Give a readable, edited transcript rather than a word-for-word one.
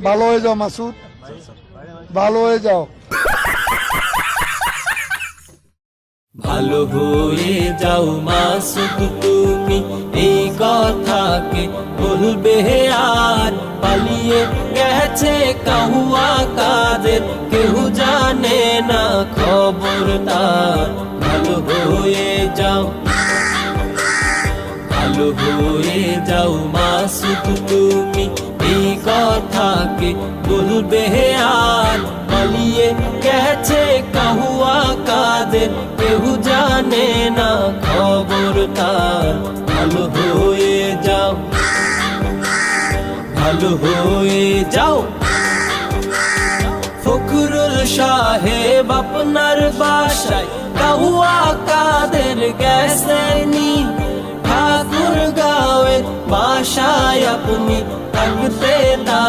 ভালো হয়ে যাও মাসুদ, ভালো হয়ে যাও। ভালো হয়ে যাও মাসুদ তুমি, এই কথাকে বলবে আর। পালিয়ে গেছে কাহুয়া কাদের, কেউ জানে না খবর তার। ভালো হয়ে যাও, ভালো হয়ে যাও মাসুদ তুমি, এই কথাকে বলবে আর। পালিয়ে গেছে কাহুয়া কাদের, কেউ জানে না খবর তার। ভালো হয়ে যাও, ভালো হয়ে যাও। ফখরুল সাহেব আপনার বাসায় কাহুয়া কাদের গেছেনি, ঠাকুর গাঁয়ের বাসায় আপনি থাকতে